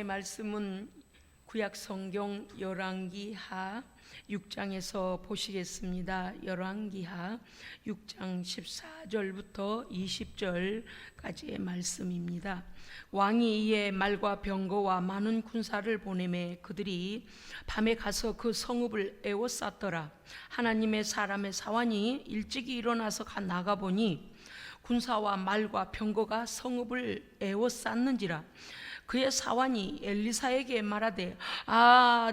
말씀은 구약 성경 열왕기하 6장에서 보시겠습니다. 열왕기하 6장 14절부터 20절까지의 말씀입니다. 왕이 이에 말과 병거와 많은 군사를 보내매 그들이 밤에 가서 그 성읍을 에워쌌더라. 하나님의 사람의 사환이 일찍이 일어나서 나가보니 군사와 말과 병거가 성읍을 에워쌌는지라. 그의 사환이 엘리사에게 말하되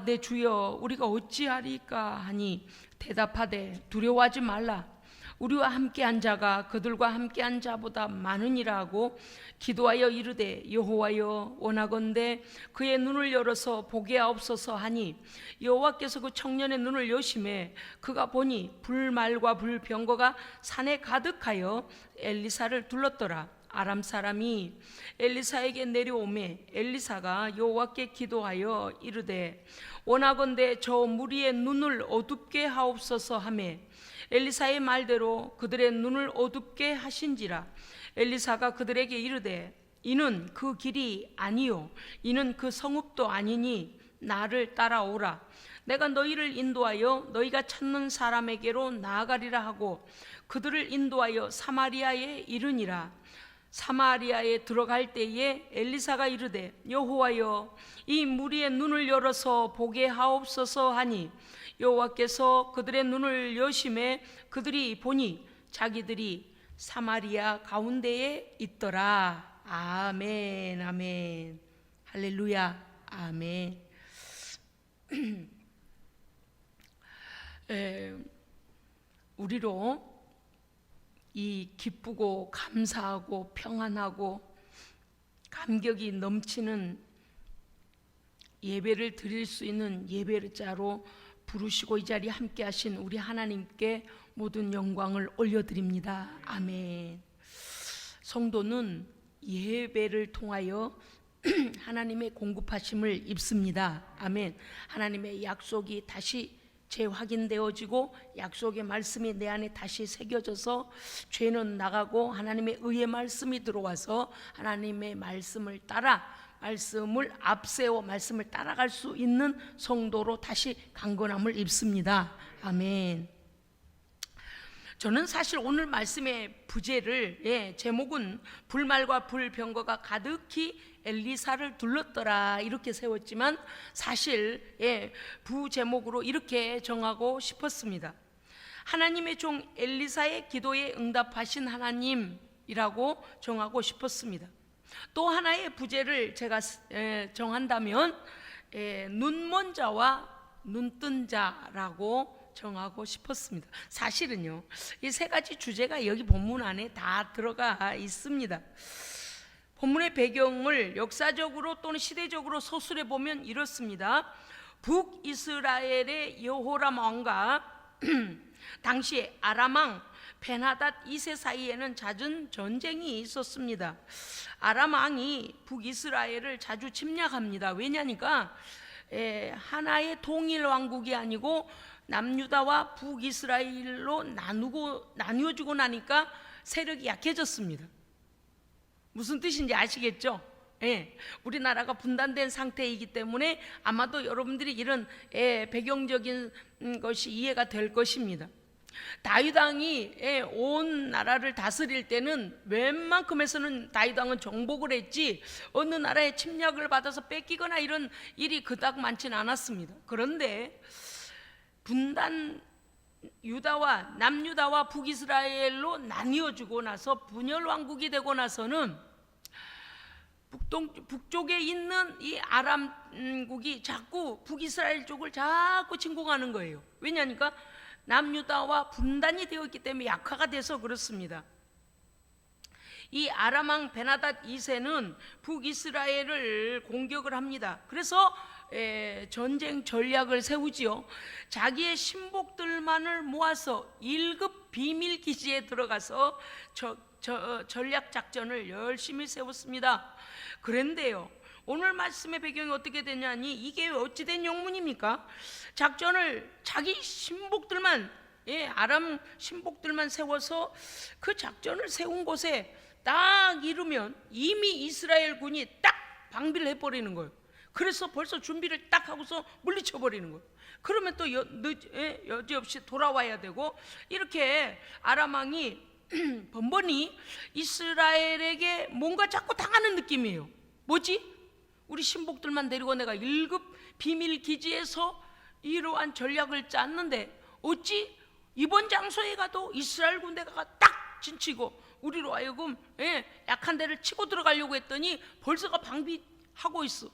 내 주여 우리가 어찌하리까 하니 대답하되 두려워하지 말라. 우리와 함께한 자가 그들과 함께한 자보다 많으니라 하고 기도하여 이르되 여호와여 원하건대 그의 눈을 열어서 보게 하옵소서 하니 여호와께서 그 청년의 눈을 여심해 그가 보니 불말과 불병거가 산에 가득하여 엘리사를 둘렀더라. 아람 사람이 엘리사에게 내려오매 엘리사가 여호와께 기도하여 이르되 원하건대 저 무리의 눈을 어둡게 하옵소서 하매 엘리사의 말대로 그들의 눈을 어둡게 하신지라. 엘리사가 그들에게 이르되 이는 그 길이 아니요 이는 그 성읍도 아니니 나를 따라오라. 내가 너희를 인도하여 너희가 찾는 사람에게로 나아가리라 하고 그들을 인도하여 사마리아에 이르니라. 사마리아에 들어갈 때에 엘리사가 이르되 여호와여 이 무리의 눈을 열어서 보게 하옵소서 하니 여호와께서 그들의 눈을 여심해 그들이 보니 자기들이 사마리아 가운데에 있더라. 아멘 아멘 할렐루야 아멘. 우리로 이 기쁘고 감사하고 평안하고 감격이 넘치는 예배를 드릴 수 있는 예배자로 부르시고 이 자리에 함께 하신 우리 하나님께 모든 영광을 올려드립니다. 아멘. 성도는 예배를 통하여 하나님의 공급하심을 입습니다. 아멘. 하나님의 약속이 다시 재확인되어지고 약속의 말씀이 내 안에 다시 새겨져서 죄는 나가고 하나님의 의의 말씀이 들어와서 하나님의 말씀을 따라 말씀을 앞세워 말씀을 따라갈 수 있는 성도로 다시 강건함을 입습니다. 아멘. 저는 사실 오늘 말씀의 부제를 제목은 불말과 불병거가 가득히 엘리사를 둘렀더라 이렇게 세웠지만 사실 부제목으로 이렇게 정하고 싶었습니다. 하나님의 종 엘리사의 기도에 응답하신 하나님이라고 정하고 싶었습니다. 또 하나의 부제를 제가 정한다면 눈먼 자와 눈뜬 자라고 정하고 싶었습니다. 사실은요 이 세 가지 주제가 여기 본문 안에 다 들어가 있습니다. 본문의 배경을 역사적으로 또는 시대적으로 서술해 보면 이렇습니다. 북이스라엘의 여호람 왕과 당시 아람 왕 베나닷 2세 사이에는 잦은 전쟁이 있었습니다. 아람 왕이 북이스라엘을 자주 침략합니다. 왜냐니까 하나의 통일 왕국이 아니고 남유다와 북이스라엘로 나뉘어지고 나니까 세력이 약해졌습니다. 무슨 뜻인지 아시겠죠? 우리나라가 분단된 상태이기 때문에 아마도 여러분들이 이런 배경적인 것이 이해가 될 것입니다. 다윗 왕이 온 나라를 다스릴 때는 웬만큼에서는 다윗 왕은 정복을 했지 어느 나라의 침략을 받아서 뺏기거나 이런 일이 그닥 많지는 않았습니다. 그런데 분단 유다와 남유다와 북이스라엘로 나뉘어지고 나서 분열 왕국이 되고 나서는 북쪽에 있는 이 아람국이 자꾸 북이스라엘 쪽을 자꾸 침공하는 거예요. 왜냐니까 남유다와 분단이 되었기 때문에 약화가 돼서 그렇습니다. 이 아람 왕 베나닷 2세는 북이스라엘을 공격을 합니다. 그래서 전쟁 전략을 세우지요. 자기의 신복들만을 모아서 1급 비밀 기지에 들어가서 전략 작전을 열심히 세웠습니다. 그런데요 오늘 말씀의 배경이 어떻게 되냐니 이게 어찌된 영문입니까? 작전을 자기 신복들만 아람 신복들만 세워서 그 작전을 세운 곳에 딱 이르면 이미 이스라엘 군이 딱 방비를 해버리는 거예요. 그래서 벌써 준비를 딱 하고서 물리쳐 버리는 거예요. 그러면 또 여지없이 돌아와야 되고, 이렇게 아람 왕이 번번이 이스라엘에게 뭔가 자꾸 당하는 느낌이에요. 뭐지? 우리 신복들만 데리고 내가 1급 비밀 기지에서 이러한 전략을 짰는데 어찌 이번 장소에 가도 이스라엘 군대가 딱 진치고 우리로 하여금 약한 데를 치고 들어가려고 했더니 벌써가 방비하고 있어.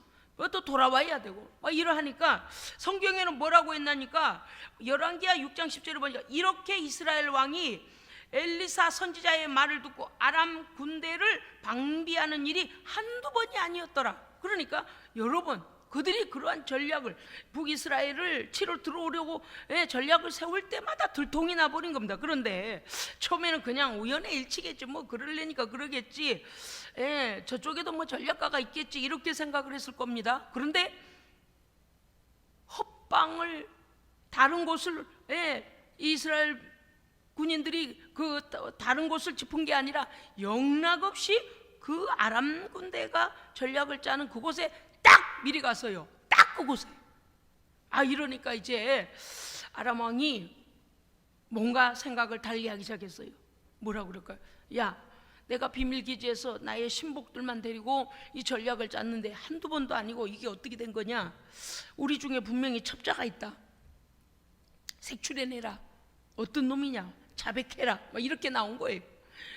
또 돌아와야 되고 막 이러하니까, 성경에는 뭐라고 했나니까 열왕기하 6장 10절에 보니까 이렇게 이스라엘 왕이 엘리사 선지자의 말을 듣고 아람 군대를 방비하는 일이 한두 번이 아니었더라. 그러니까 여러분, 그들이 그러한 전략을, 북이스라엘을 치러 들어오려고 전략을 세울 때마다 들통이 나버린 겁니다. 그런데 처음에는 그냥 우연의 일치겠지, 뭐 그러려니까 그러겠지, 저쪽에도 뭐 전략가가 있겠지, 이렇게 생각을 했을 겁니다. 그런데 헛방을 다른 곳을 이스라엘 군인들이 그 다른 곳을 짚은 게 아니라 영락없이 그 아람 군대가 전략을 짜는 그곳에 딱 미리 가서요. 딱 그곳에. 이러니까 이제 아람 왕이 뭔가 생각을 달리하기 시작했어요. 뭐라고 그럴까요? 야, 내가 비밀기지에서 나의 신복들만 데리고 이 전략을 짰는데 한두 번도 아니고 이게 어떻게 된 거냐? 우리 중에 분명히 첩자가 있다. 색출해내라. 어떤 놈이냐? 자백해라. 막 이렇게 나온 거예요.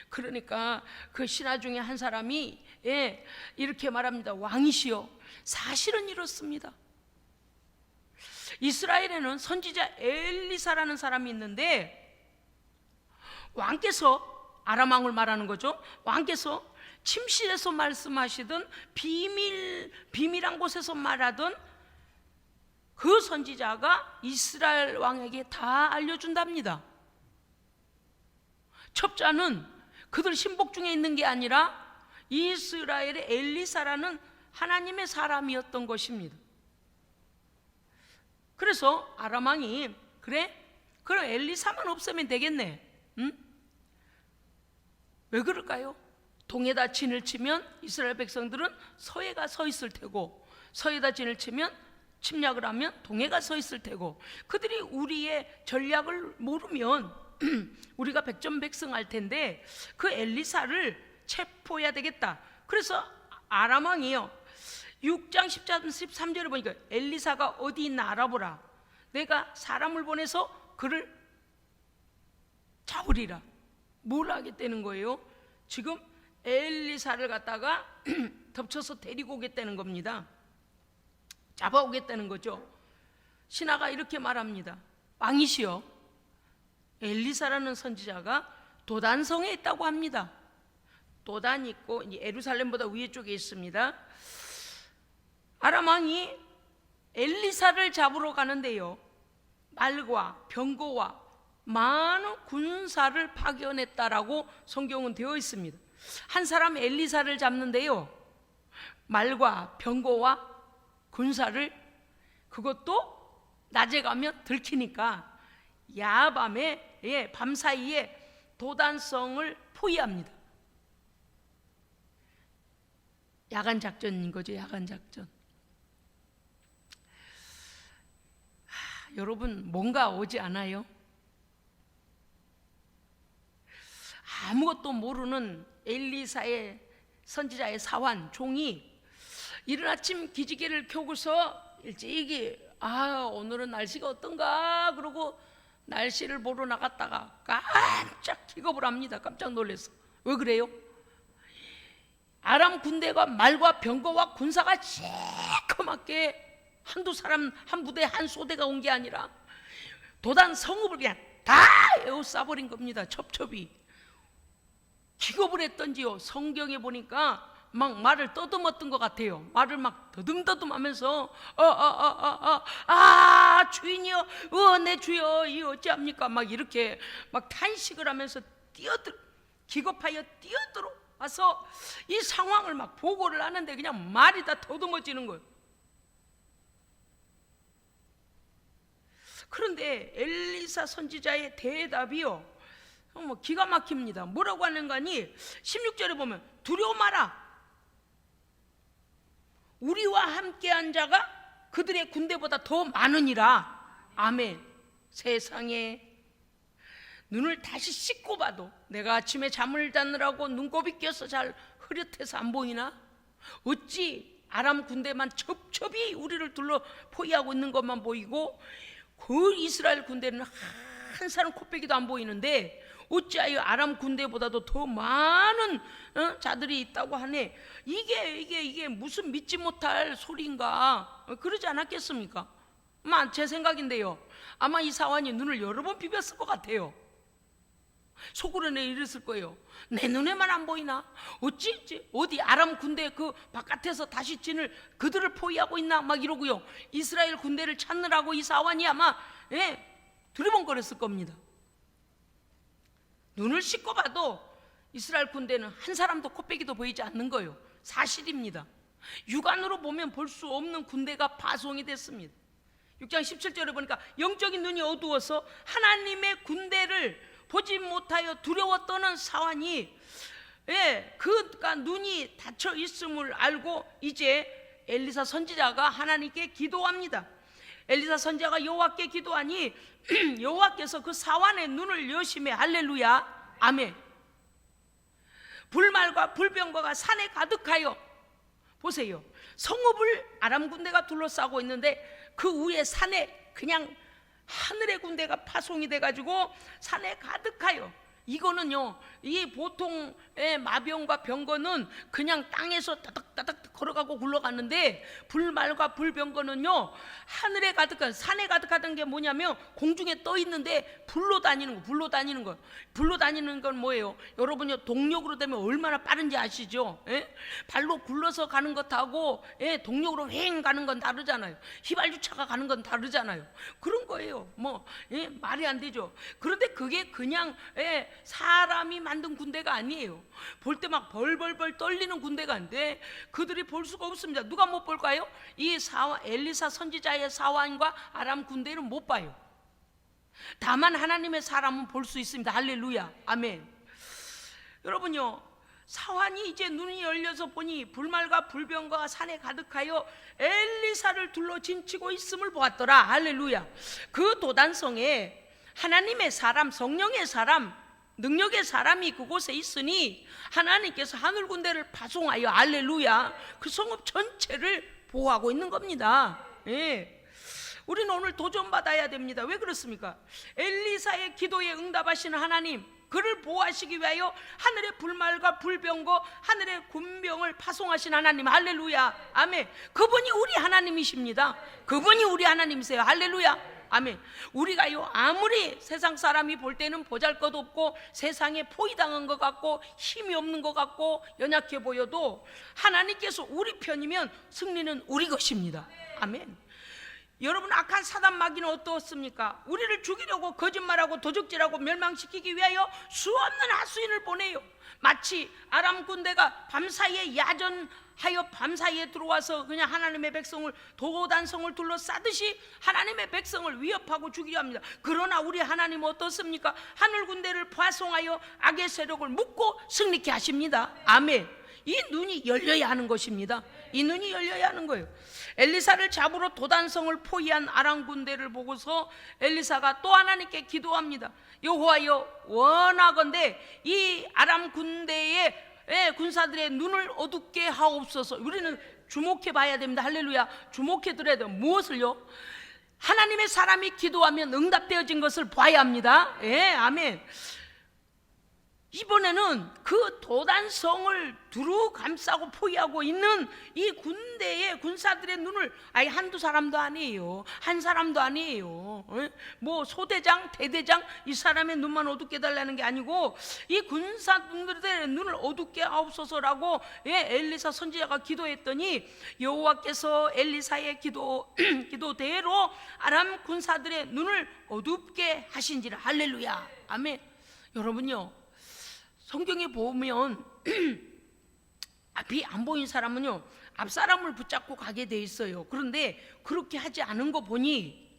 그러니까 그 신하 중에 한 사람이 이렇게 말합니다. 왕이시여, 사실은 이렇습니다. 이스라엘에는 선지자 엘리사라는 사람이 있는데, 왕께서, 아람 왕을 말하는 거죠, 왕께서 침실에서 말씀하시던 비밀한 곳에서 말하던 그 선지자가 이스라엘 왕에게 다 알려준답니다. 첩자는 그들 신복 중에 있는 게 아니라 이스라엘의 엘리사라는 하나님의 사람이었던 것입니다. 그래서 아람 왕이 그래? 그럼 엘리사만 없으면 되겠네. 응? 왜 그럴까요? 동에다 진을 치면 이스라엘 백성들은 서해가 서 있을 테고, 서해다 진을 치면 침략을 하면 동해가 서 있을 테고, 그들이 우리의 전략을 모르면 우리가 백전백승할 텐데 그 엘리사를 체포해야 되겠다. 그래서 아람 왕이요, 6장 10절 13절에 보니까 엘리사가 어디 있나 알아보라. 내가 사람을 보내서 그를 잡으리라. 뭘 하겠다는 거예요? 지금 엘리사를 갖다가 덮쳐서 데리고 오겠다는 겁니다. 잡아오겠다는 거죠. 신하가 이렇게 말합니다. 왕이시여, 엘리사라는 선지자가 도단성에 있다고 합니다. 도단이 있고 예루살렘보다 위에 쪽에 있습니다. 아람 왕이 엘리사를 잡으러 가는데요, 말과 병거와 많은 군사를 파견했다라고 성경은 되어 있습니다. 한 사람 엘리사를 잡는데요, 말과 병거와 군사를, 그것도 낮에 가면 들키니까 야밤에 밤사이에 도단성을 포위합니다. 야간 작전인 거죠. 야간 작전. 여러분, 뭔가 오지 않아요? 아무것도 모르는 엘리사의 선지자의 사환 종이 이른 아침 기지개를 켜고서 일찍이 오늘은 날씨가 어떤가 그러고 날씨를 보러 나갔다가 깜짝 기겁을 합니다. 깜짝 놀라서. 왜 그래요? 아람 군대가 말과 병거와 군사가 새까맣게 한두 사람 한 부대 한 소대가 온 게 아니라 도단 성읍을 그냥 다 에워싸버린 겁니다. 첩첩이. 기겁을 했던지요, 성경에 보니까 막 말을 떠듬었던 것 같아요. 말을 막 더듬더듬 하면서 주인이여, 내 주여, 이 어찌합니까? 막 이렇게 막 탄식을 하면서 기겁하여 뛰어들어 와서 이 상황을 막 보고를 하는데 그냥 말이 다 더듬어지는 거예요. 그런데 엘리사 선지자의 대답이요, 기가 막힙니다. 뭐라고 하는 거니? 16절에 보면 두려워 마라. 우리와 함께한 자가 그들의 군대보다 더 많으니라. 아멘. 세상에 눈을 다시 씻고 봐도 내가 아침에 잠을 자느라고 눈곱이 껴서 잘 흐릿해서 안 보이나? 어찌 아람 군대만 첩첩이 우리를 둘러 포위하고 있는 것만 보이고 그 이스라엘 군대는 한 사람 코빼기도 안 보이는데 어찌하여 아람 군대보다도 더 많은 자들이 있다고 하네. 이게 무슨 믿지 못할 소리인가? 그러지 않았겠습니까? 아마 제 생각인데요, 아마 이 사환이 눈을 여러 번 비볐을 것 같아요. 속으로는 이랬을 거예요. 내 눈에만 안 보이나? 어디 아람 군대 그 바깥에서 다시 그들을 포위하고 있나? 막 이러고요. 이스라엘 군대를 찾느라고 이 사환이 아마 두리번거렸을 겁니다. 눈을 씻고 봐도 이스라엘 군대는 한 사람도 코빼기도 보이지 않는 거예요. 사실입니다. 육안으로 보면 볼 수 없는 군대가 파송이 됐습니다. 6장 17절에 보니까 영적인 눈이 어두워서 하나님의 군대를 보지 못하여 두려워 떠는 사환이 그가 눈이 닫혀 있음을 알고 이제 엘리사 선지자가 하나님께 기도합니다. 엘리사 선지자가 여호와께 기도하니 여호와께서 그 사환의 눈을 여시매. 할렐루야. 아멘. 불말과 불병거가 산에 가득하여, 보세요, 성읍을 아람 군대가 둘러싸고 있는데 그 위에 산에 그냥 하늘의 군대가 파송이 돼가지고 산에 가득하여, 이거는요, 이 보통의 마병과 병거는 그냥 땅에서 따닥따닥 걸어가고 굴러갔는데 불말과 불병거는요 하늘에 가득한, 산에 가득하던 게 뭐냐면 공중에 떠 있는데 불로 다니는 거. 불로 다니는 건 뭐예요? 여러분요, 동력으로 되면 얼마나 빠른지 아시죠? 발로 굴러서 가는 것하고 동력으로 휑 가는 건 다르잖아요. 휘발유차가 가는 건 다르잖아요. 그런 거예요. 말이 안 되죠. 그런데 그게 그냥 사람이 만든 군대가 아니에요. 볼 때 막 벌벌벌 떨리는 군대가 아닌데 그들이 볼 수가 없습니다. 누가 못 볼까요? 이 엘리사 선지자의 사환과 아람 군대는 못 봐요. 다만 하나님의 사람은 볼 수 있습니다. 할렐루야. 아멘. 여러분요, 사환이 이제 눈이 열려서 보니 불말과 불병거가 산에 가득하여 엘리사를 둘러 진치고 있음을 보았더라. 할렐루야. 그 도단성에 하나님의 사람, 성령의 사람, 능력의 사람이 그곳에 있으니 하나님께서 하늘 군대를 파송하여, 할렐루야, 그 성읍 전체를 보호하고 있는 겁니다. 우리는 오늘 도전받아야 됩니다. 왜 그렇습니까? 엘리사의 기도에 응답하시는 하나님, 그를 보호하시기 위하여 하늘의 불말과 불병거, 하늘의 군병을 파송하신 하나님, 할렐루야, 아멘. 그분이 우리 하나님이십니다. 그분이 우리 하나님이세요. 할렐루야, 아멘. 우리가요, 아무리 세상 사람이 볼 때는 보잘것없고 세상에 포위당한 것 같고 힘이 없는 것 같고 연약해 보여도 하나님께서 우리 편이면 승리는 우리 것입니다. 아멘. 여러분, 악한 사단 마귀는 어떻습니까? 우리를 죽이려고 거짓말하고 도적질하고 멸망시키기 위하여 수없는 하수인을 보내요. 마치 아람 군대가 밤사이에 야전하여 밤사이에 들어와서 그냥 하나님의 백성을, 도단성을 둘러싸듯이 하나님의 백성을 위협하고 죽이려 합니다. 그러나 우리 하나님은 어떻습니까? 하늘 군대를 파송하여 악의 세력을 묶고 승리케 하십니다. 아멘. 이 눈이 열려야 하는 것입니다. 이 눈이 열려야 하는 거예요. 엘리사를 잡으러 도단성을 포위한 아람 군대를 보고서 엘리사가 또 하나님께 기도합니다. 여호와여, 원하건대 이 아람 군대의 군사들의 눈을 어둡게 하옵소서. 우리는 주목해 봐야 됩니다. 할렐루야. 주목해 들어야 돼요. 무엇을요? 하나님의 사람이 기도하면 응답되어진 것을 봐야 합니다. 아멘. 이번에는 그 도단성을 두루 감싸고 포위하고 있는 이 군대의 군사들의 눈을, 한두 사람도 아니에요. 한 사람도 아니에요. 뭐 소대장, 대대장, 이 사람의 눈만 어둡게 달라는 게 아니고 이 군사들의 눈을 어둡게 하옵소서라고 엘리사 선지자가 기도했더니 여호와께서 엘리사의 기도대로 아람 군사들의 눈을 어둡게 하신지라. 할렐루야. 아멘. 여러분요, 성경에 보면 앞이 안 보인 사람은요 앞사람을 붙잡고 가게 돼 있어요. 그런데 그렇게 하지 않은 거 보니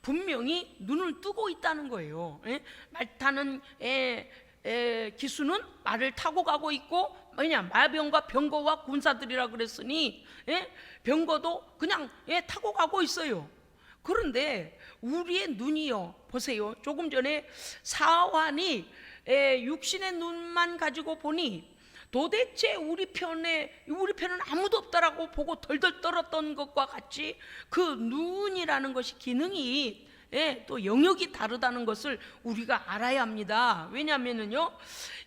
분명히 눈을 뜨고 있다는 거예요. 말 타는 기수는 말을 타고 가고 있고, 뭐냐, 마병과 병거와 군사들이라 그랬으니 병거도 그냥 타고 가고 있어요. 그런데 우리의 눈이요, 보세요. 조금 전에 사환이 육신의 눈만 가지고 보니 도대체 우리 편에는 아무도 없다라고 보고 덜덜 떨었던 것과 같이 그 눈이라는 것이 기능이 또 영역이 다르다는 것을 우리가 알아야 합니다. 왜냐하면요,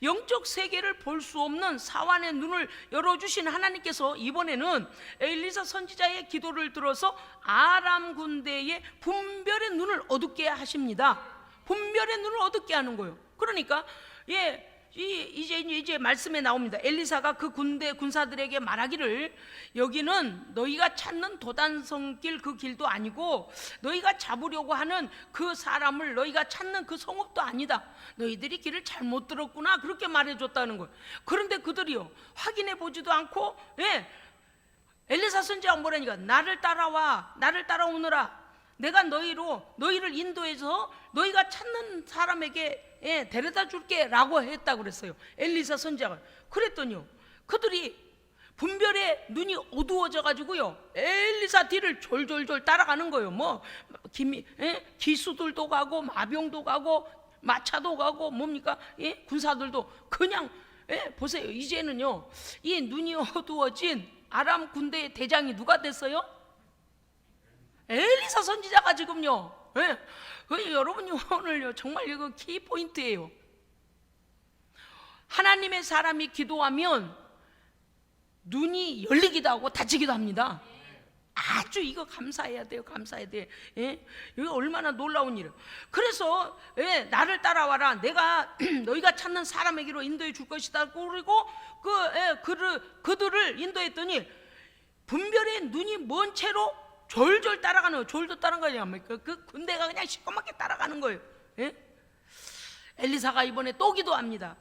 영적 세계를 볼 수 없는 사환의 눈을 열어주신 하나님께서 이번에는 엘리사 선지자의 기도를 들어서 아람 군대의 분별의 눈을 어둡게 하십니다. 분별의 눈을 어둡게 하는 거예요. 그러니까 이제 말씀에 나옵니다. 엘리사가 그 군사들에게 말하기를, 여기는 너희가 찾는 도단성길 그 길도 아니고 너희가 잡으려고 하는 그 사람을 너희가 찾는 그 성읍도 아니다. 너희들이 길을 잘못 들었구나, 그렇게 말해줬다는 거예요. 그런데 그들이요, 확인해 보지도 않고 엘리사 선지자가 뭐라니까, 나를 따라와, 나를 따라오느라 내가 너희를 인도해서 너희가 찾는 사람에게 데려다 줄게 라고 했다고 그랬어요, 엘리사 선지자가. 그랬더니요, 그들이 분별의 눈이 어두워져 가지고요, 엘리사 뒤를 졸졸졸 따라가는 거예요. 뭐 기수들도 가고 마병도 가고 마차도 가고 뭡니까, 군사들도 그냥 보세요. 이제는요, 이 눈이 어두워진 아람 군대의 대장이 누가 됐어요? 엘리사 선지자가 지금요. 여러분이 오늘요, 정말 이거 키포인트예요. 하나님의 사람이 기도하면 눈이 열리기도 하고 닫히기도 합니다. 아주 이거 감사해야 돼요. 감사해야 돼. 이거 얼마나 놀라운 일이에요. 그래서 나를 따라와라, 내가 너희가 찾는 사람에게로 인도해 줄 것이다. 그리고 그들을 인도했더니 분별의 눈이 먼 채로 졸졸 따라가는 거예요. 졸졸 따라가는 거예요. 그 군대가 그냥 시커멓게 따라가는 거예요. 엘리사가 이번에 또 기도합니다.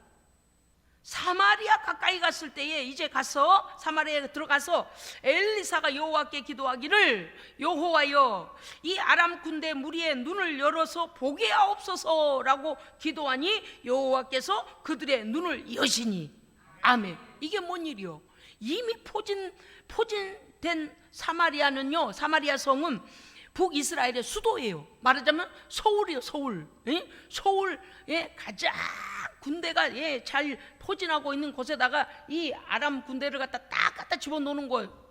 사마리아 가까이 갔을 때에 이제 가서 사마리아에 들어가서 엘리사가 여호와께 기도하기를, 여호와여, 이 아람 군대 무리의 눈을 열어서 보게 하옵소서라고 기도하니 여호와께서 그들의 눈을 여시니. 아멘. 이게 뭔 일이요? 이미 포진된 사마리아는요, 사마리아 성은 북이스라엘의 수도예요. 말하자면 서울이요, 서울. 서울에 가장 군대가 잘 포진하고 있는 곳에다가 이 아람 군대를 갖다 집어넣는 거예요.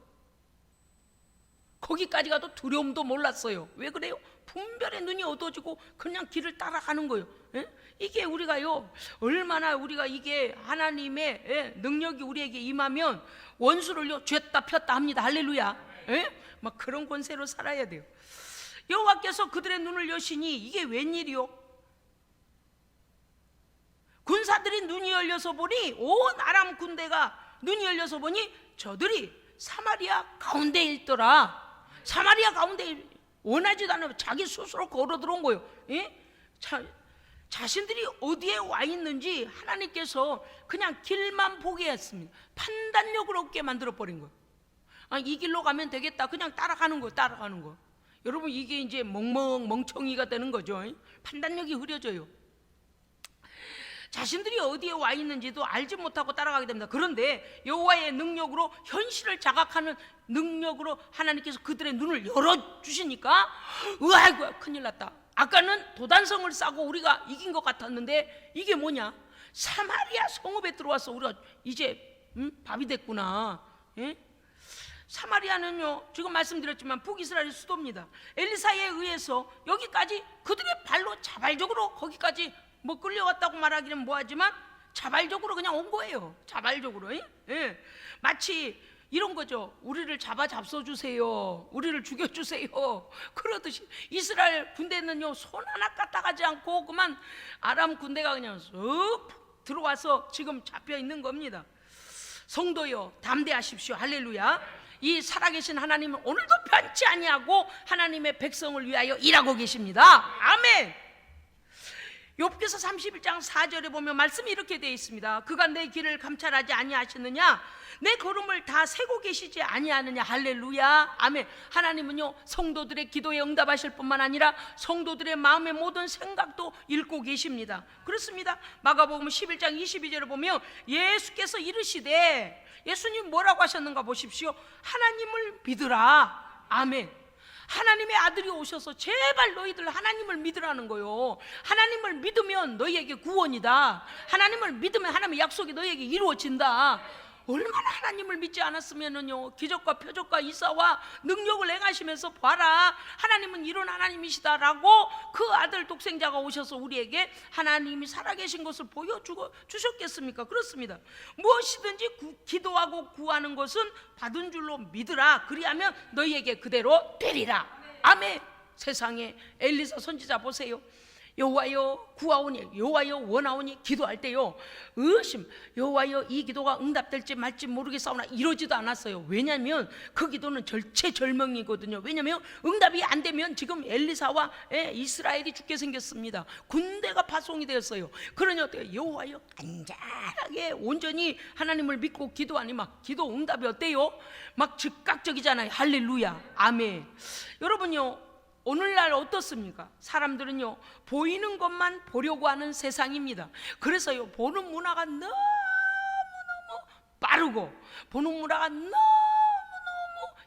거기까지 가도 두려움도 몰랐어요. 왜 그래요? 분별의 눈이 어두워지고 그냥 길을 따라가는 거예요. 이게 우리가요, 얼마나 우리가 이게 하나님의 능력이 우리에게 임하면 원수를요 쥐었다 폈다 합니다. 할렐루야. 막 그런 권세로 살아야 돼요. 여호와께서 그들의 눈을 여시니 이게 웬일이요? 군사들이 눈이 열려서 보니, 온 아람 군대가 눈이 열려서 보니 저들이 사마리아 가운데에 있더라. 사마리아 가운데에 원하지도 않으면 자기 스스로 걸어 들어온 거예요. 자신들이 어디에 와 있는지 하나님께서 그냥 길만 보게 했습니다. 판단력을 없게 만들어 버린 거예요. 이 길로 가면 되겠다, 그냥 따라가는 거. 여러분, 이게 이제 멍청이가 되는 거죠. 판단력이 흐려져요. 자신들이 어디에 와 있는지도 알지 못하고 따라가게 됩니다. 그런데 여호와의 능력으로, 현실을 자각하는 능력으로 하나님께서 그들의 눈을 열어주시니까, 으아이고 큰일 났다. 아까는 도단성을 싸고 우리가 이긴 것 같았는데 이게 뭐냐? 사마리아 성읍에 들어와서 우리가 이제 밥이 됐구나. 사마리아는요, 지금 말씀드렸지만 북이스라엘 수도입니다. 엘리사에 의해서 여기까지 그들의 발로 자발적으로 거기까지 뭐 끌려왔다고 말하기는 뭐하지만 자발적으로 그냥 온 거예요. 자발적으로. 마치 이런 거죠. 우리를 잡숴주세요, 우리를 죽여주세요, 그러듯이 이스라엘 군대는요, 손 하나 까딱하지 않고 그만 아람 군대가 그냥 쓱 들어와서 지금 잡혀 있는 겁니다. 성도여, 담대하십시오. 할렐루야. 이 살아계신 하나님은 오늘도 변치 아니하고 하나님의 백성을 위하여 일하고 계십니다. 아멘. 욥기서 31장 4절에 보면 말씀이 이렇게 되어 있습니다. 그가 내 길을 감찰하지 아니하시느냐, 내 걸음을 다 세고 계시지 아니하느냐. 할렐루야, 아멘. 하나님은요, 성도들의 기도에 응답하실 뿐만 아니라 성도들의 마음의 모든 생각도 읽고 계십니다. 그렇습니다. 마가복음 11장 22절에 보면 예수께서 이르시되, 예수님 뭐라고 하셨는가 보십시오. 하나님을 믿으라. 아멘. 하나님의 아들이 오셔서 제발 너희들 하나님을 믿으라는 거요. 하나님을 믿으면 너희에게 구원이다. 하나님을 믿으면 하나님의 약속이 너희에게 이루어진다. 얼마나 하나님을 믿지 않았으면은요, 기적과 표적과 이사와 능력을 행하시면서 봐라, 하나님은 이런 하나님이시다라고 그 아들 독생자가 오셔서 우리에게 하나님이 살아계신 것을 보여주셨겠습니까? 그렇습니다. 무엇이든지 기도하고 구하는 것은 받은 줄로 믿으라. 그리하면 너희에게 그대로 되리라. 아멘. 세상에 엘리사 선지자 보세요. 여호와여 구하오니, 여호와여 원하오니 기도할 때요, 의심, 여호와여 이 기도가 응답될지 말지 모르겠사오나 이러지도 않았어요. 왜냐하면 그 기도는 절체절명이거든요. 왜냐하면 응답이 안 되면 지금 엘리사와 이스라엘이 죽게 생겼습니다. 군대가 파송이 되었어요. 그러니 어때요? 여호와여 간절하게 온전히 하나님을 믿고 기도하니 막 기도 응답이 어때요? 막 즉각적이잖아요. 할렐루야, 아멘. 여러분요, 오늘날 어떻습니까? 사람들은요, 보이는 것만 보려고 하는 세상입니다. 그래서요, 보는 문화가 너무너무 빠르고 보는 문화가 너무너무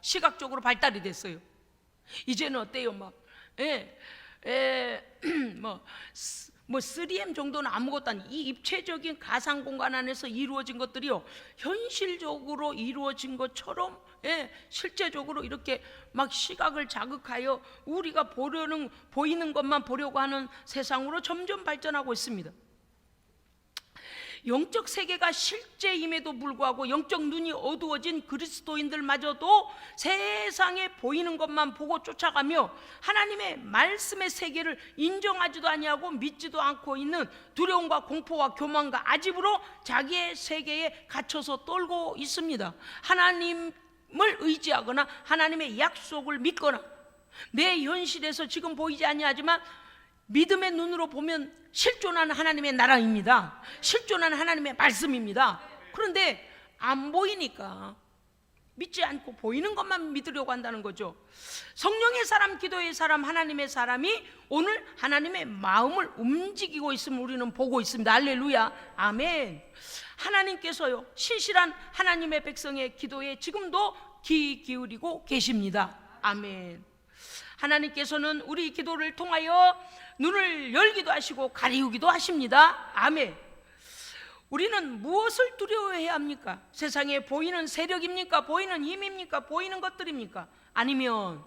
시각적으로 발달이 됐어요. 이제는 어때요? 막 뭐 3M 정도는 아무것도 아니, 이 입체적인 가상 공간 안에서 이루어진 것들이요, 현실적으로 이루어진 것처럼 실제적으로 이렇게 막 시각을 자극하여 우리가 보이는 것만 보려고 하는 세상으로 점점 발전하고 있습니다. 영적 세계가 실제임에도 불구하고 영적 눈이 어두워진 그리스도인들마저도 세상에 보이는 것만 보고 쫓아가며 하나님의 말씀의 세계를 인정하지도 아니하고 믿지도 않고 있는 두려움과 공포와 교만과 아집으로 자기의 세계에 갇혀서 떨고 있습니다. 하나님을 의지하거나 하나님의 약속을 믿거나 내 현실에서 지금 보이지 아니하지만 믿음의 눈으로 보면 실존하는 하나님의 나라입니다. 실존하는 하나님의 말씀입니다. 그런데 안 보이니까 믿지 않고 보이는 것만 믿으려고 한다는 거죠. 성령의 사람, 기도의 사람, 하나님의 사람이 오늘 하나님의 마음을 움직이고 있음을 우리는 보고 있습니다. 할렐루야, 아멘. 하나님께서요, 신실한 하나님의 백성의 기도에 지금도 귀 기울이고 계십니다. 아멘. 하나님께서는 우리 기도를 통하여 눈을 열기도 하시고 가리우기도 하십니다. 아멘. 우리는 무엇을 두려워해야 합니까? 세상에 보이는 세력입니까? 보이는 힘입니까? 보이는 것들입니까? 아니면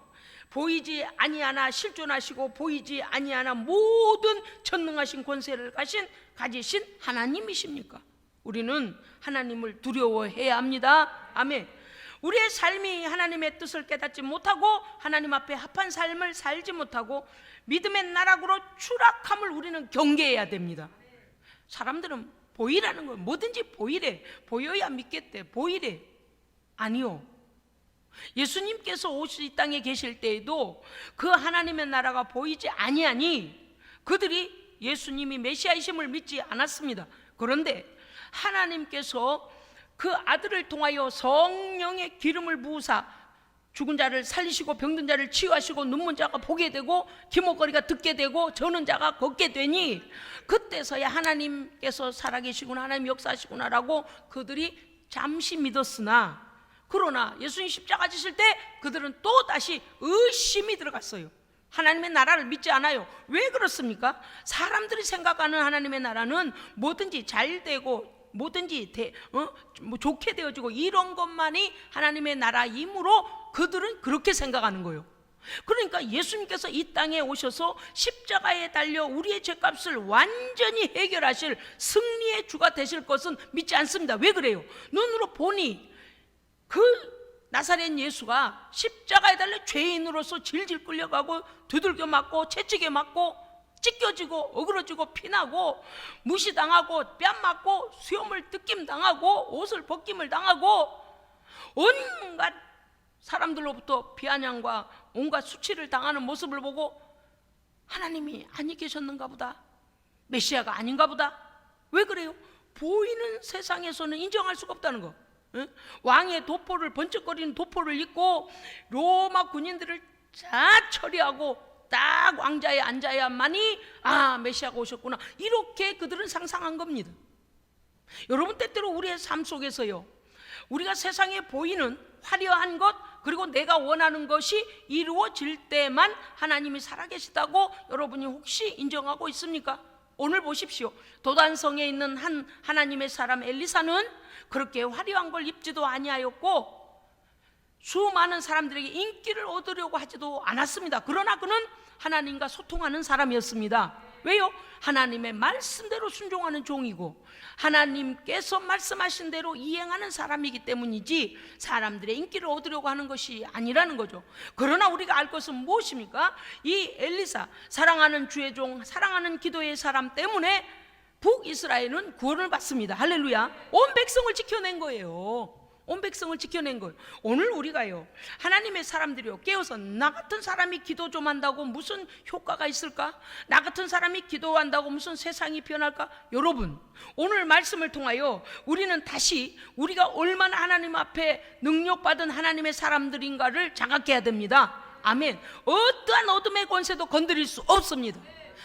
보이지 아니하나 실존하시고 보이지 아니하나 모든 전능하신 권세를 가지신 하나님이십니까? 우리는 하나님을 두려워해야 합니다. 아멘. 우리의 삶이 하나님의 뜻을 깨닫지 못하고 하나님 앞에 합한 삶을 살지 못하고 믿음의 나락으로 추락함을 우리는 경계해야 됩니다. 사람들은 보이라는 거, 뭐든지 보이래, 보여야 믿겠대, 보이래. 아니요, 예수님께서 오시 이 땅에 계실 때에도 그 하나님의 나라가 보이지 아니하니 그들이 예수님이 메시아이심을 믿지 않았습니다. 그런데 하나님께서 그 아들을 통하여 성령의 기름을 부으사 죽은 자를 살리시고 병든 자를 치유하시고 눈먼 자가 보게 되고 기목거리가 듣게 되고 저는 자가 걷게 되니 그때서야 하나님께서 살아계시구나, 하나님 역사하시구나라고 그들이 잠시 믿었으나, 그러나 예수님 십자가 지실 때 그들은 또 다시 의심이 들어갔어요. 하나님의 나라를 믿지 않아요. 왜 그렇습니까? 사람들이 생각하는 하나님의 나라는 뭐든지 잘 되고 뭐든지 좋게 되어지고 이런 것만이 하나님의 나라이므로 그들은 그렇게 생각하는 거예요. 그러니까 예수님께서 이 땅에 오셔서 십자가에 달려 우리의 죄값을 완전히 해결하실 승리의 주가 되실 것은 믿지 않습니다. 왜 그래요? 눈으로 보니 그 나사렛 예수가 십자가에 달려 죄인으로서 질질 끌려가고 두들겨 맞고 채찍에 맞고 찢겨지고 어그러지고 피나고 무시당하고 뺨 맞고 수염을 뜯김 당하고 옷을 벗김을 당하고 온갖 사람들로부터 비아냥과 온갖 수치를 당하는 모습을 보고 하나님이 아니 계셨는가 보다, 메시아가 아닌가 보다. 왜 그래요? 보이는 세상에서는 인정할 수가 없다는 거. 왕의 도포를, 번쩍거리는 도포를 입고 로마 군인들을 다 처리하고 딱 왕자에 앉아야만이 메시아가 오셨구나, 이렇게 그들은 상상한 겁니다. 여러분, 때때로 우리의 삶 속에서요, 우리가 세상에 보이는 화려한 것, 그리고 내가 원하는 것이 이루어질 때만 하나님이 살아계시다고 여러분이 혹시 인정하고 있습니까? 오늘 보십시오. 도단성에 있는 한 하나님의 사람 엘리사는 그렇게 화려한 걸 입지도 아니하였고 수많은 사람들에게 인기를 얻으려고 하지도 않았습니다. 그러나 그는 하나님과 소통하는 사람이었습니다. 왜요? 하나님의 말씀대로 순종하는 종이고 하나님께서 말씀하신 대로 이행하는 사람이기 때문이지 사람들의 인기를 얻으려고 하는 것이 아니라는 거죠. 그러나 우리가 알 것은 무엇입니까? 이 엘리사, 사랑하는 주의 종, 사랑하는 기도의 사람 때문에 북이스라엘은 구원을 받습니다. 할렐루야. 온 백성을 지켜낸 거예요. 온 백성을 지켜낸 거예요. 오늘 우리가요, 하나님의 사람들이요, 깨어서 나 같은 사람이 기도 좀 한다고 무슨 효과가 있을까? 나 같은 사람이 기도한다고 무슨 세상이 변할까? 여러분, 오늘 말씀을 통하여 우리는 다시 우리가 얼마나 하나님 앞에 능력받은 하나님의 사람들인가를 자각해야 됩니다. 아멘. 어떠한 어둠의 권세도 건드릴 수 없습니다.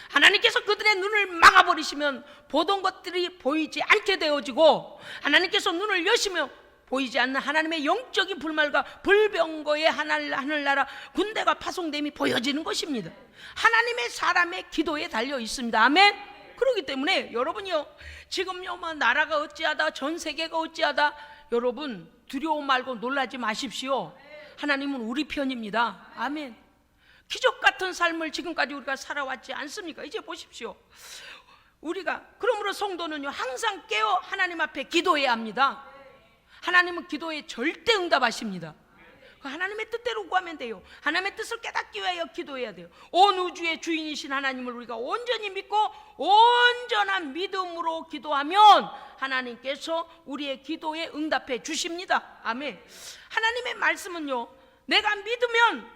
하나님께서 그들의 눈을 막아버리시면 보던 것들이 보이지 않게 되어지고, 하나님께서 눈을 여시면 보이지 않는 하나님의 영적인 불말과 불병거의 하늘나라 군대가 파송됨이 보여지는 것입니다. 하나님의 사람의 기도에 달려 있습니다. 아멘. 그렇기 때문에 여러분이요, 지금요 나라가 어찌하다, 전 세계가 어찌하다, 여러분 두려움 말고 놀라지 마십시오. 하나님은 우리 편입니다. 아멘. 기적 같은 삶을 지금까지 우리가 살아왔지 않습니까? 이제 보십시오. 우리가 그러므로 성도는요, 항상 깨어 하나님 앞에 기도해야 합니다. 하나님은 기도에 절대 응답하십니다. 하나님의 뜻대로 구하면 돼요. 하나님의 뜻을 깨닫기 위하여 기도해야 돼요. 온 우주의 주인이신 하나님을 우리가 온전히 믿고 온전한 믿음으로 기도하면 하나님께서 우리의 기도에 응답해 주십니다. 아멘. 하나님의 말씀은요, 내가 믿으면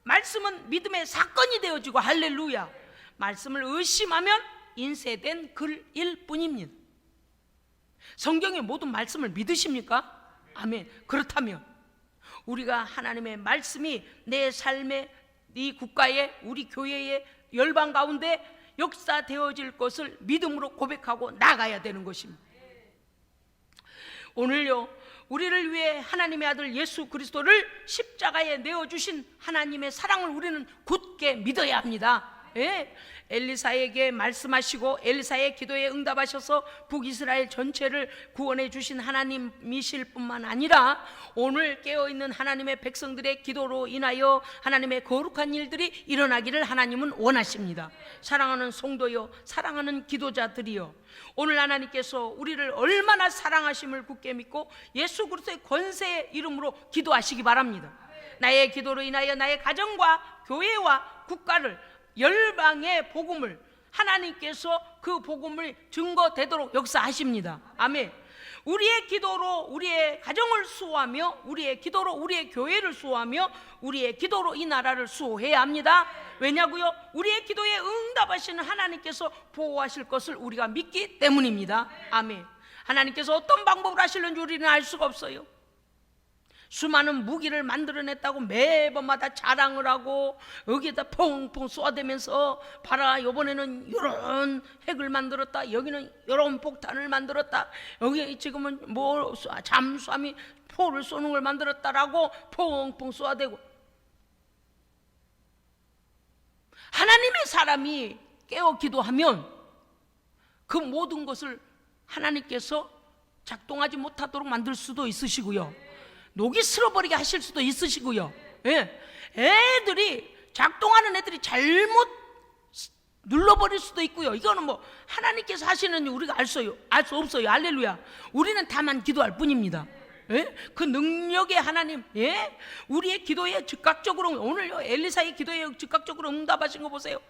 말씀은 믿음의 사건이 되어지고, 할렐루야. 말씀을 의심하면 인쇄된 글일 뿐입니다. 성경의 모든 말씀을 믿으십니까? 아멘. 그렇다면 우리가 하나님의 말씀이 내 삶에, 이 국가에, 우리 교회에, 열방 가운데 역사되어질 것을 믿음으로 고백하고 나가야 되는 것입니다. 오늘요, 우리를 위해 하나님의 아들 예수 그리스도를 십자가에 내어주신 하나님의 사랑을 우리는 굳게 믿어야 합니다. 예? 엘리사에게 말씀하시고 엘리사의 기도에 응답하셔서 북이스라엘 전체를 구원해 주신 하나님이실 뿐만 아니라 오늘 깨어있는 하나님의 백성들의 기도로 인하여 하나님의 거룩한 일들이 일어나기를 하나님은 원하십니다. 사랑하는 성도요, 사랑하는 기도자들이요, 오늘 하나님께서 우리를 얼마나 사랑하심을 굳게 믿고 예수 그리스도의 권세의 이름으로 기도하시기 바랍니다. 나의 기도로 인하여 나의 가정과 교회와 국가를, 열방의 복음을 하나님께서 그 복음을 증거되도록 역사하십니다. 아멘. 우리의 기도로 우리의 가정을 수호하며, 우리의 기도로 우리의 교회를 수호하며, 우리의 기도로 이 나라를 수호해야 합니다. 왜냐고요? 우리의 기도에 응답하시는 하나님께서 보호하실 것을 우리가 믿기 때문입니다. 아멘. 하나님께서 어떤 방법으로 하실는지 우리는 알 수가 없어요. 수많은 무기를 만들어냈다고 매번마다 자랑을 하고 여기에다 퐁퐁 쏘아대면서 봐라, 이번에는 이런 핵을 만들었다, 여기는 이런 폭탄을 만들었다, 여기 지금은 뭐 잠수함이 포를 쏘는 걸 만들었다라고 퐁퐁 쏘아대고, 하나님의 사람이 깨어 기도하면 그 모든 것을 하나님께서 작동하지 못하도록 만들 수도 있으시고요, 녹이 쓸어버리게 하실 수도 있으시고요. 예. 애들이, 작동하는 애들이 잘못 눌러버릴 수도 있고요. 이거는 뭐 하나님께서 하시는 우리가 알 수 없어요. 할렐루야. 우리는 다만 기도할 뿐입니다. 예? 그 능력의 하나님, 예? 우리의 기도에 즉각적으로, 오늘요 엘리사의 기도에 즉각적으로 응답하신 거 보세요.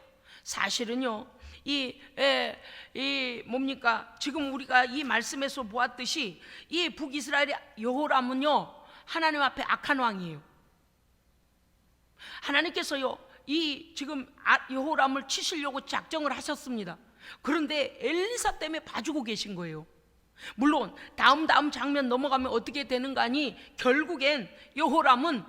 사실은요, 이 뭡니까, 지금 우리가 이 말씀에서 보았듯이 이 북이스라엘의 여호람은요 하나님 앞에 악한 왕이에요. 하나님께서요 이 지금 여호람을 치시려고 작정을 하셨습니다. 그런데 엘리사 때문에 봐주고 계신 거예요. 물론 다음 장면 넘어가면 어떻게 되는가 하니 결국엔 여호람은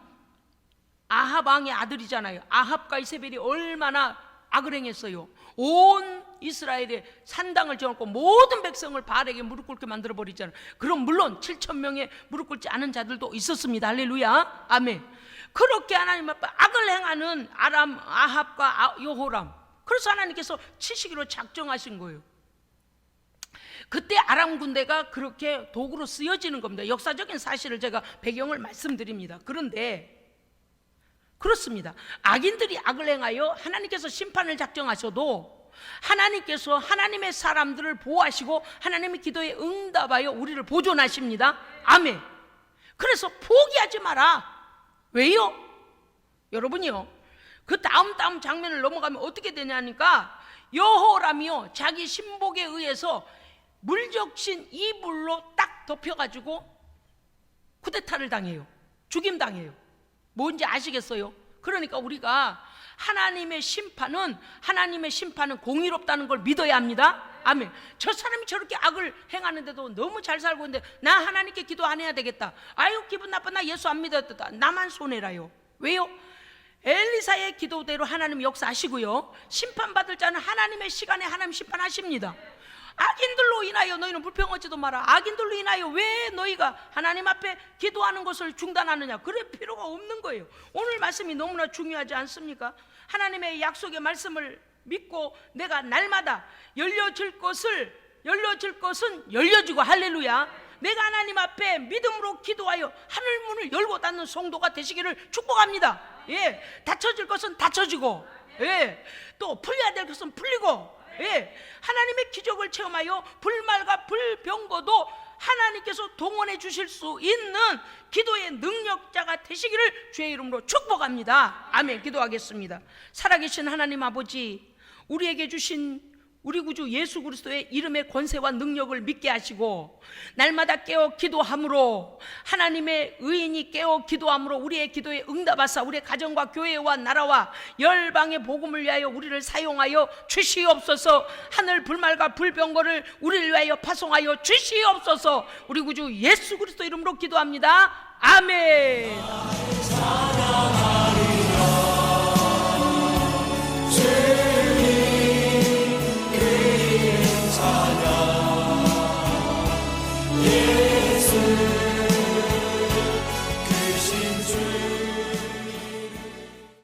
아합 왕의 아들이잖아요. 아합과 이세벨이 얼마나 악을 행했어요. 온 이스라엘의 산당을 지어놓고 모든 백성을 바알에게 무릎 꿇게 만들어버리잖아요. 그럼 물론 7,000명의 무릎 꿇지 않은 자들도 있었습니다. 할렐루야, 아멘. 그렇게 하나님 앞에 악을 행하는 아합과 여호람, 그래서 하나님께서 치시기로 작정하신 거예요. 그때 아람 군대가 그렇게 도구로 쓰여지는 겁니다. 역사적인 사실을 제가 배경을 말씀드립니다. 그런데 그렇습니다. 악인들이 악을 행하여 하나님께서 심판을 작정하셔도 하나님께서 하나님의 사람들을 보호하시고 하나님의 기도에 응답하여 우리를 보존하십니다. 아멘. 그래서 포기하지 마라. 왜요? 여러분이요, 그 다음 장면을 넘어가면 어떻게 되냐니까 여호람이요 자기 신복에 의해서 물적신 이불로 딱 덮여가지고 쿠데타를 당해요. 죽임당해요. 뭔지 아시겠어요? 그러니까 우리가 하나님의 심판은 공의롭다는 걸 믿어야 합니다. 아멘. 저 사람이 저렇게 악을 행하는데도 너무 잘 살고 있는데 나 하나님께 기도 안 해야 되겠다. 아유 기분 나빠, 나 예수 안 믿었다. 나만 손해라요. 왜요? 엘리사의 기도대로 하나님 역사하시고요, 심판받을 자는 하나님의 시간에 하나님 심판하십니다. 악인들로 인하여 너희는 불평하지도 마라. 악인들로 인하여 왜 너희가 하나님 앞에 기도하는 것을 중단하느냐. 그럴 필요가 없는 거예요. 오늘 말씀이 너무나 중요하지 않습니까? 하나님의 약속의 말씀을 믿고 내가 날마다 열려질 것은 열려지고, 할렐루야, 내가 하나님 앞에 믿음으로 기도하여 하늘 문을 열고 닫는 성도가 되시기를 축복합니다. 예, 닫혀질 것은 닫혀지고, 예, 또 풀려야 될 것은 풀리고, 예, 하나님의 기적을 체험하여 불말과 불병거도 하나님께서 동원해 주실 수 있는 기도의 능력자가 되시기를 주의 이름으로 축복합니다. 아멘. 기도하겠습니다. 살아계신 하나님 아버지, 우리에게 주신 우리 구주 예수 그리스도의 이름의 권세와 능력을 믿게 하시고 날마다 깨어 기도함으로, 하나님의 의인이 깨어 기도함으로 우리의 기도에 응답하사 우리의 가정과 교회와 나라와 열방의 복음을 위하여 우리를 사용하여 주시옵소서. 하늘 불말과 불병거를 우리를 위하여 파송하여 주시옵소서. 우리 구주 예수 그리스도 이름으로 기도합니다. 아멘.